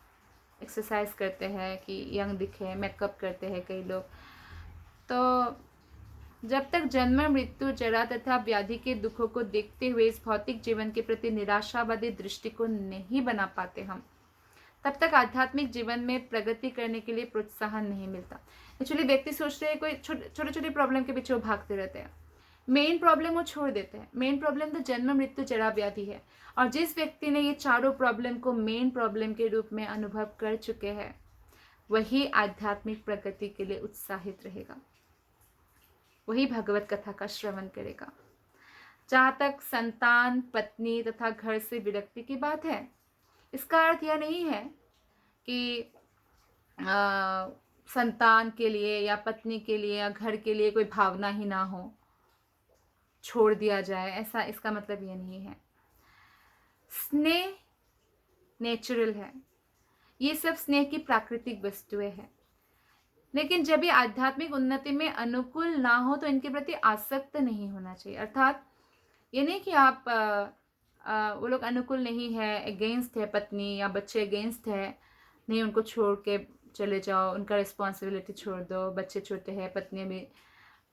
एक्सरसाइज करते हैं कि यंग दिखे, मेकअप करते हैं कई लोग। तो जब तक जन्म, मृत्यु, जरा तथा व्याधि के दुखों को देखते हुए इस भौतिक जीवन के प्रति निराशावादी दृष्टि को नहीं बना पाते हम, तब तक आध्यात्मिक जीवन में प्रगति करने के लिए प्रोत्साहन नहीं मिलता। एक्चुअली व्यक्ति सोचते हैं कोई छोटे छोटे प्रॉब्लम के पीछे वो भागते रहते हैं, मेन प्रॉब्लम वो छोड़ देते हैं। मेन प्रॉब्लम तो जन्म, मृत्यु, जरा, व्याधि है। और जिस व्यक्ति ने ये चारों प्रॉब्लम को मेन प्रॉब्लम के रूप में अनुभव कर चुके हैं वही आध्यात्मिक प्रगति के लिए उत्साहित रहेगा, वही भगवत कथा का श्रवण करेगा। जहाँ तक संतान, पत्नी तथा घर से विरक्ति की बात है, इसका अर्थ यह नहीं है कि संतान के लिए या पत्नी के लिए या घर के लिए कोई भावना ही ना हो, छोड़ दिया जाए, ऐसा इसका मतलब ये नहीं है। स्नेह नेचुरल है, ये सब स्नेह की प्राकृतिक वस्तुएं हैं, लेकिन जब ये आध्यात्मिक उन्नति में अनुकूल ना हो तो इनके प्रति आसक्त नहीं होना चाहिए। अर्थात ये नहीं कि आप वो लोग अनुकूल नहीं है, अगेंस्ट है, पत्नी या बच्चे अगेंस्ट है, नहीं उनको छोड़ के चले जाओ, उनका रिस्पॉन्सिबिलिटी छोड़ दो, बच्चे छोटे हैं, पत्नी भी,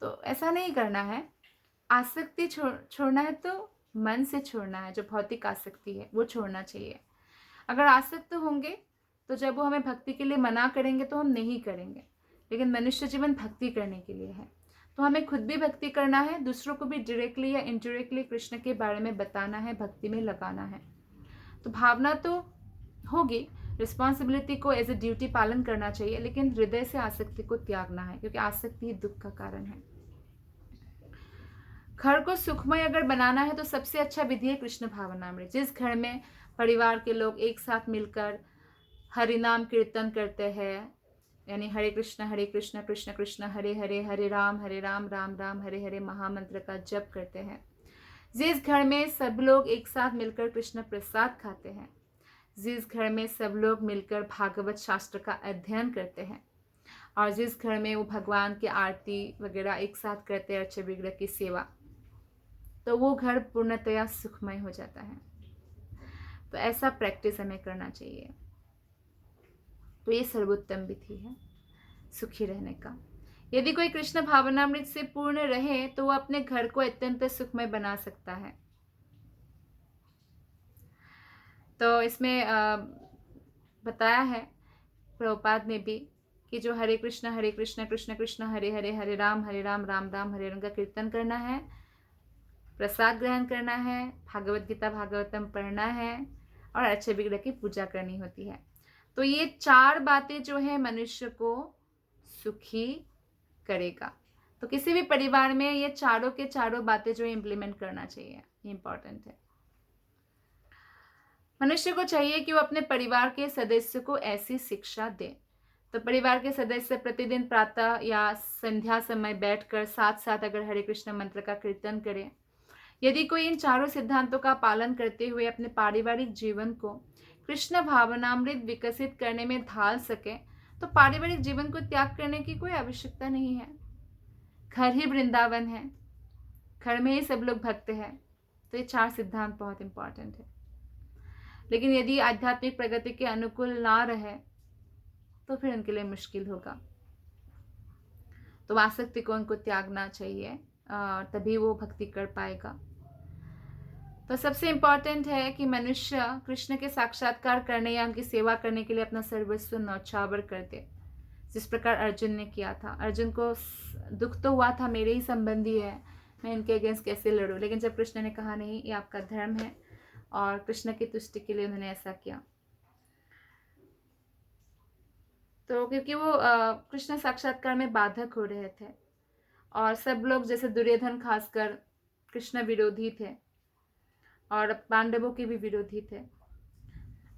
तो ऐसा नहीं करना है। आसक्ति छोड़ना है तो मन से छोड़ना है, जो भौतिक आसक्ति है वो छोड़ना चाहिए। अगर आसक्त होंगे तो जब वो हमें भक्ति के लिए मना करेंगे तो हम नहीं करेंगे, लेकिन मनुष्य जीवन भक्ति करने के लिए है, तो हमें खुद भी भक्ति करना है, दूसरों को भी डायरेक्टली या इनडायरेक्टली कृष्ण के बारे में बताना है, भक्ति में लगाना है। तो भावना तो होगी, रिस्पॉन्सिबिलिटी को एज ए ड्यूटी पालन करना चाहिए, लेकिन हृदय से आसक्ति को त्यागना है, क्योंकि आसक्ति ही दुख का कारण है। घर को सुखमय अगर बनाना है तो सबसे अच्छा विधि है कृष्ण भावनामृत। जिस घर में परिवार के लोग एक साथ मिलकर हरिनाम कीर्तन करते हैं, यानी हरे कृष्ण कृष्ण कृष्ण हरे हरे, हरे राम राम राम हरे हरे महामंत्र का जप करते हैं, जिस घर में सब लोग एक साथ मिलकर कृष्ण प्रसाद खाते हैं, जिस घर में सब लोग मिलकर भागवत शास्त्र का अध्ययन करते हैं, और जिस घर में वो भगवान की आरती वगैरह एक साथ करते हैं, अर्च विग्रह की सेवा, तो वो घर पूर्णतया सुखमय हो जाता है। तो ऐसा प्रैक्टिस हमें करना चाहिए। तो ये सर्वोत्तम विधि है सुखी रहने का। यदि कोई कृष्ण भावनामृत से पूर्ण रहे तो वो अपने घर को अत्यंत सुखमय बना सकता है। तो इसमें बताया है प्रभुपाद ने भी कि जो हरे कृष्ण कृष्ण कृष्ण हरे हरे, हरे राम राम राम हरे राम का कीर्तन करना है, प्रसाद ग्रहण करना है, भागवत गीता भागवतम पढ़ना है और अच्छे विग्रह की पूजा करनी होती है। तो ये 4 बातें जो है मनुष्य को सुखी करेगा। तो किसी भी परिवार में ये चारों के चारों बातें जो इम्प्लीमेंट करना चाहिए, ये इंपॉर्टेंट है। मनुष्य को चाहिए कि वो अपने परिवार के सदस्य को ऐसी शिक्षा दे। तो परिवार के सदस्य प्रतिदिन प्रातः या संध्या समय बैठकर साथ साथ अगर हरे कृष्ण मंत्र का कीर्तन करें, यदि कोई इन चारों सिद्धांतों का पालन करते हुए अपने पारिवारिक जीवन को कृष्ण भावनामृत विकसित करने में ढाल सके, तो पारिवारिक जीवन को त्याग करने की कोई आवश्यकता नहीं है। घर ही वृंदावन है, घर में ही सब लोग भक्त हैं। तो ये 4 सिद्धांत बहुत इंपॉर्टेंट है। लेकिन यदि आध्यात्मिक प्रगति के अनुकूल ना रहे तो फिर उनके लिए मुश्किल होगा। तो आसक्ति को उनको त्यागना चाहिए, तभी वो भक्ति कर पाएगा। तो सबसे इम्पॉर्टेंट है कि मनुष्य कृष्ण के साक्षात्कार करने या उनकी सेवा करने के लिए अपना सर्वस्व न्यौछावर कर दे, जिस प्रकार अर्जुन ने किया था। अर्जुन को दुख तो हुआ था, मेरे ही संबंधी है, मैं इनके अगेंस्ट कैसे लड़ूं, लेकिन जब कृष्ण ने कहा नहीं ये आपका धर्म है, और कृष्ण की तुष्टि के लिए उन्होंने ऐसा किया। तो क्योंकि वो कृष्ण साक्षात्कार में बाधक हो रहे थे, और सब लोग जैसे दुर्योधन खासकर कृष्ण विरोधी थे और पांडवों के भी विरोधी थे।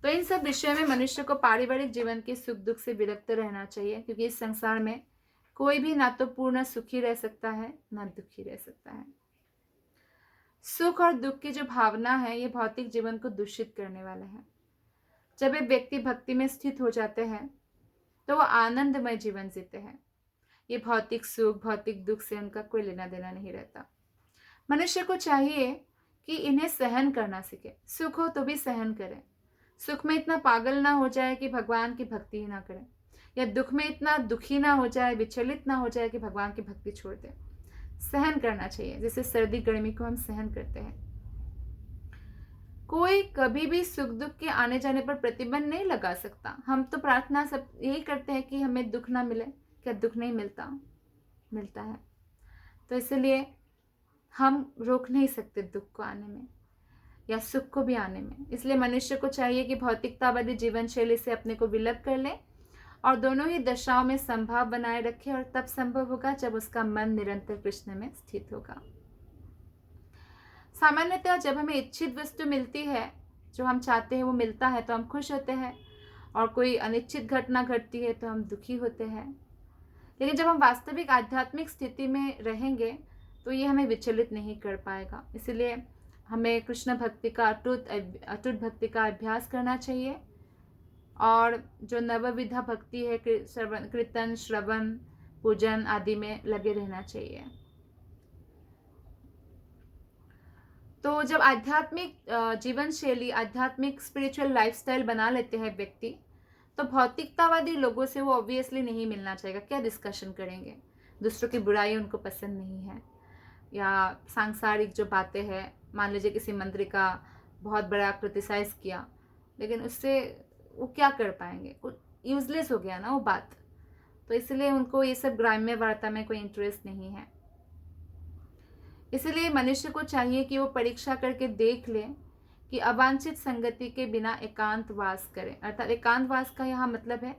तो इन सब विषयों में मनुष्य को पारिवारिक जीवन के सुख दुख से विरक्त रहना चाहिए, क्योंकि इस संसार में कोई भी ना तो पूर्ण सुखी रह सकता है ना दुखी रह सकता है। सुख और दुख की जो भावना है ये भौतिक जीवन को दूषित करने वाला है। जब एक व्यक्ति भक्ति में स्थित हो जाते हैं तो वो आनंदमय जीवन जीते हैं। ये भौतिक सुख भौतिक दुख से उनका कोई लेना देना नहीं रहता। मनुष्य को चाहिए कि इन्हें सहन करना सीखे। सुख हो तो भी सहन करें। सुख में इतना पागल ना हो जाए कि भगवान की भक्ति ही ना करें, या दुख में इतना दुखी ना हो जाए, विचलित ना हो जाए कि भगवान की भक्ति छोड़ दे। सहन करना चाहिए, जैसे सर्दी गर्मी को हम सहन करते हैं। कोई कभी भी सुख दुख के आने जाने पर प्रतिबंध नहीं लगा सकता। हम तो प्रार्थना सब यही करते हैं कि हमें दुख ना मिले। क्या दुख नहीं मिलता? मिलता है। तो इसलिए हम रोक नहीं सकते दुख को आने में या सुख को भी आने में। इसलिए मनुष्य को चाहिए कि भौतिकतावादी जीवन शैली से अपने को विलग कर ले और दोनों ही दशाओं में संभाव बनाए रखे, और तब संभव होगा जब उसका मन निरंतर कृष्ण में स्थित होगा। सामान्यतः जब हमें इच्छित वस्तु मिलती है, जो हम चाहते हैं वो मिलता है, तो हम खुश होते हैं, और कोई अनिच्छित घटना घटती है तो हम दुखी होते हैं। लेकिन जब हम वास्तविक आध्यात्मिक स्थिति में रहेंगे तो ये हमें विचलित नहीं कर पाएगा। इसलिए हमें कृष्ण भक्ति का अटूट भक्ति का अभ्यास करना चाहिए, और जो नवविधा भक्ति है, कीर्तन, श्रवण, पूजन आदि में लगे रहना चाहिए। तो जब आध्यात्मिक जीवन शैली, आध्यात्मिक स्पिरिचुअल लाइफस्टाइल बना लेते हैं व्यक्ति, तो भौतिकतावादी लोगों से वो ऑब्वियसली नहीं मिलना चाहिए। क्या डिस्कशन करेंगे? दूसरों की बुराई उनको पसंद नहीं है, या सांसारिक जो बातें हैं, मान लीजिए किसी मंत्री का बहुत बड़ा क्रिटिसाइज किया, लेकिन उससे वो क्या कर पाएंगे? यूजलेस हो गया ना वो बात। तो इसलिए उनको ये सब ग्राम्य वार्ता में कोई इंटरेस्ट नहीं है। इसलिए मनुष्य को चाहिए कि वो परीक्षा करके देख ले कि अवांछित संगति के बिना एकांतवास करे। अर्थात एकांतवास का यहाँ मतलब है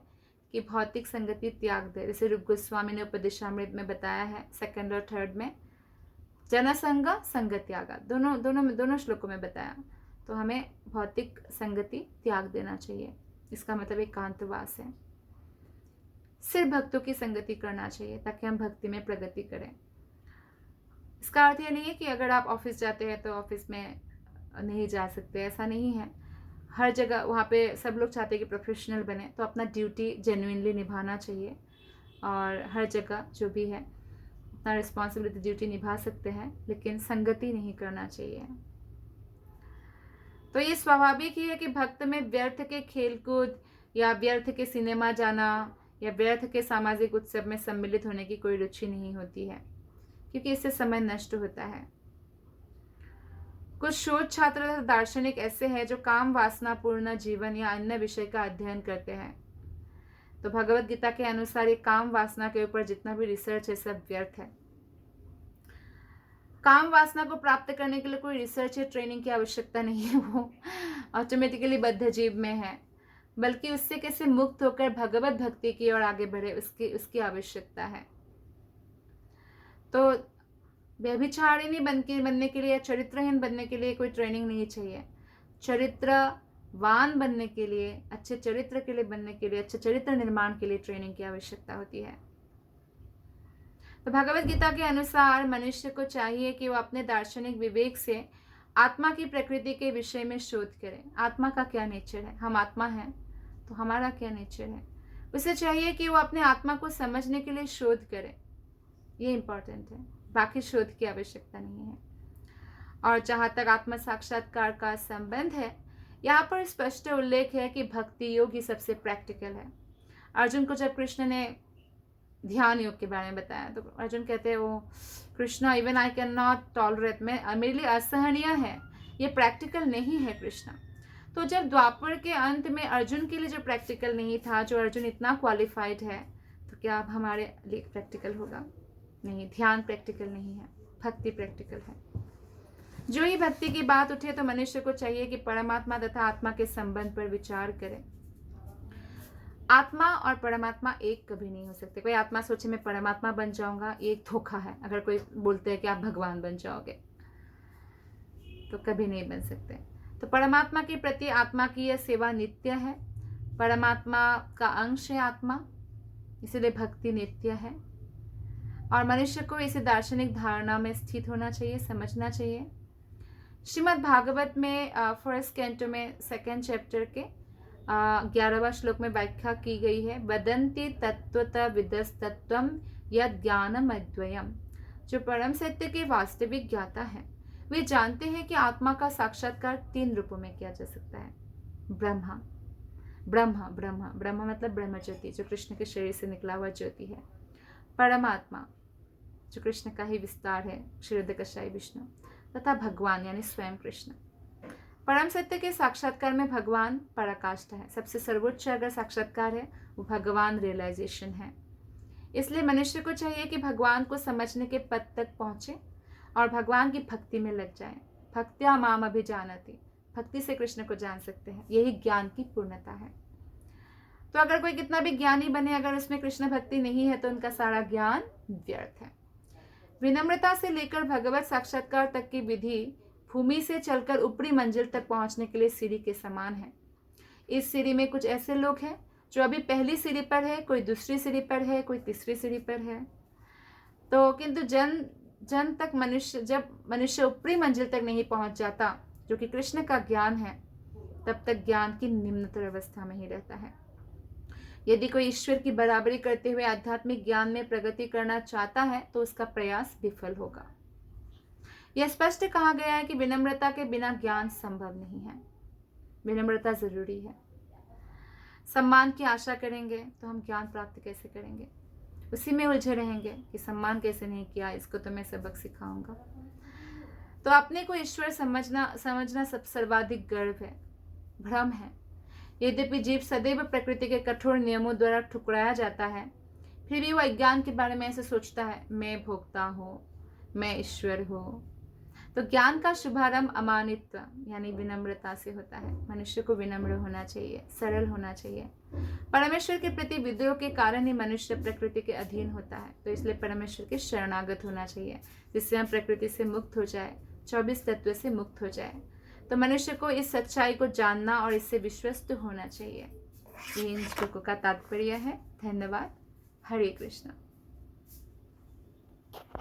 कि भौतिक संगति त्याग दे। जैसे रूप गोस्वामी ने उपदेशामृत में बताया है, 2nd और 3rd में, जनसंग संग त्यागा, दोनों श्लोकों में बताया। तो हमें भौतिक संगति त्याग देना चाहिए, इसका मतलब एकांतवास है। सिर्फ भक्तों की संगति करना चाहिए ताकि हम भक्ति में प्रगति करें। इसका अर्थ यह नहीं है कि अगर आप ऑफिस जाते हैं तो ऑफिस में नहीं जा सकते, ऐसा नहीं है। हर जगह वहाँ पे सब लोग चाहते हैं कि प्रोफेशनल बने, तो अपना ड्यूटी जेन्युइनली निभाना चाहिए, और हर जगह जो भी है अपना रिस्पॉन्सिबिलिटी, ड्यूटी निभा सकते हैं, लेकिन संगति नहीं करना चाहिए। तो ये स्वाभाविक ही है कि भक्त में व्यर्थ के खेलकूद या व्यर्थ के सिनेमा जाना या व्यर्थ के सामाजिक उत्सव में सम्मिलित होने की कोई रुचि नहीं होती है, क्योंकि इससे समय नष्ट होता है। कुछ शोध छात्र तथा दार्शनिक ऐसे हैं जो काम वासना पूर्ण जीवन या अन्य विषय का अध्ययन करते हैं। तो भगवत गीता के अनुसार ये काम वासना के ऊपर जितना भी रिसर्च है सब व्यर्थ है। काम वासना को प्राप्त करने के लिए कोई रिसर्च या ट्रेनिंग की आवश्यकता नहीं है, वो ऑटोमेटिकली बद्ध जीव में है, बल्कि उससे कैसे मुक्त होकर भगवत भक्ति की ओर आगे बढ़े उसकी आवश्यकता है। तो व्यभिचारिणी बनने के लिए या चरित्रहीन बनने के लिए कोई ट्रेनिंग नहीं चाहिए। चरित्रवान बनने के लिए, अच्छे चरित्र के लिए बनने के लिए, अच्छे चरित्र निर्माण के लिए ट्रेनिंग की आवश्यकता होती है। तो भगवत गीता के अनुसार मनुष्य को चाहिए कि वो अपने दार्शनिक विवेक से आत्मा की प्रकृति के विषय में शोध करे। आत्मा का क्या नेचर है? हम आत्मा हैं, तो हमारा क्या नेचर है? उसे चाहिए कि वो अपने आत्मा को समझने के लिए शोध करे। ये इंपॉर्टेंट है, बाकी शोध की आवश्यकता नहीं है। और जहाँ तक आत्म साक्षात्कार का संबंध है, यहाँ पर स्पष्ट उल्लेख है कि भक्ति योग ही सबसे प्रैक्टिकल है। अर्जुन को जब कृष्ण ने ध्यान योग के बारे में बताया तो अर्जुन कहते हैं, वो Krishna even I can not tolerate, मेरे लिए असहनीय है, ये प्रैक्टिकल नहीं है कृष्णा। तो जब द्वापर के अंत में अर्जुन के लिए जो प्रैक्टिकल नहीं था, जो अर्जुन इतना क्वालिफाइड है, तो क्या अब हमारे लिए प्रैक्टिकल होगा? नहीं, ध्यान प्रैक्टिकल नहीं है, भक्ति प्रैक्टिकल है। जो ही भक्ति की बात उठे तो मनुष्य को चाहिए कि परमात्मा तथा आत्मा के संबंध पर विचार करे। आत्मा और परमात्मा एक कभी नहीं हो सकते। कोई आत्मा सोचे मैं परमात्मा बन जाऊंगा, ये एक धोखा है। अगर कोई बोलते हैं कि आप भगवान बन जाओगे, तो कभी नहीं बन सकते। तो परमात्मा के प्रति आत्मा की यह सेवा नित्य है। परमात्मा का अंश है आत्मा, इसलिए भक्ति नित्य है। और मनुष्य को इसे दार्शनिक धारणा में स्थित होना चाहिए, समझना चाहिए। श्रीमद् भागवत में 1st कैंटो में 2nd चैप्टर के 11वां श्लोक में व्याख्या की गई है, वदन्ति तत्त्वतः विदस्तत्वम यद ज्ञानम अद्वयम। जो परम सत्य के वास्तविक ज्ञाता है वे जानते हैं कि आत्मा का साक्षात्कार 3 रूपों में किया जा सकता है। ब्रह्मा ब्रह्मा ब्रह्मा ब्रह्मा मतलब ब्रह्म ज्योति, जो कृष्ण के शरीर से निकला हुआ ज्योति है। परमात्मा, जो कृष्ण का ही विस्तार है, क्षीरोदकशायी विष्णु, तथा भगवान यानी स्वयं कृष्ण। परम सत्य के साक्षात्कार में भगवान पराकाष्ठा है। सबसे सर्वोच्च अगर साक्षात्कार है वो भगवान रियलाइजेशन है। इसलिए मनुष्य को चाहिए कि भगवान को समझने के पद तक पहुंचे और भगवान की भक्ति में लग जाए। भक्त्या माम अभिजानति, भक्ति से कृष्ण को जान सकते हैं, यही ज्ञान की पूर्णता है। तो अगर कोई कितना भी ज्ञानी बने, अगर उसमें कृष्ण भक्ति नहीं है तो उनका सारा ज्ञान व्यर्थ है। विनम्रता से लेकर भगवत साक्षात्कार तक की विधि भूमि से चलकर ऊपरी मंजिल तक पहुंचने के लिए सीढ़ी के समान है। इस सीढ़ी में कुछ ऐसे लोग हैं जो अभी पहली सीढ़ी पर है, कोई दूसरी सीढ़ी पर है, कोई तीसरी सीढ़ी पर है। तो किंतु जन तक मनुष्य, जब मनुष्य ऊपरी मंजिल तक नहीं पहुंच जाता जो कि कृष्ण का ज्ञान है, तब तक ज्ञान की निम्नतर अवस्था में ही रहता है। यदि कोई ईश्वर की बराबरी करते हुए आध्यात्मिक ज्ञान में प्रगति करना चाहता है तो उसका प्रयास विफल होगा। यह स्पष्ट कहा गया है कि विनम्रता के बिना ज्ञान संभव नहीं है। विनम्रता जरूरी है। सम्मान की आशा करेंगे तो हम ज्ञान प्राप्त कैसे करेंगे? उसी में उलझे रहेंगे कि सम्मान कैसे नहीं किया, इसको तो मैं सबक सिखाऊंगा। तो अपने को ईश्वर समझना सब सर्वाधिक गर्व है, भ्रम है। यद्यपि जीव सदैव प्रकृति के कठोर नियमों द्वारा ठुकराया जाता है, फिर भी वह अज्ञान के बारे में ऐसे सोचता है, मैं भोक्ता हूँ, मैं ईश्वर हूँ। तो ज्ञान का शुभारंभ अमानित्व यानी विनम्रता से होता है। मनुष्य को विनम्र होना चाहिए, सरल होना चाहिए। परमेश्वर के प्रति विद्रोह के कारण ही मनुष्य प्रकृति के अधीन होता है। तो इसलिए परमेश्वर के शरणागत होना चाहिए, जिससे हम प्रकृति से मुक्त हो जाए, 24 तत्व से मुक्त हो जाए। तो मनुष्य को इस सच्चाई को जानना और इससे विश्वस्त होना चाहिए। ये इन श्लोकों का तात्पर्य है। धन्यवाद। हरे कृष्ण।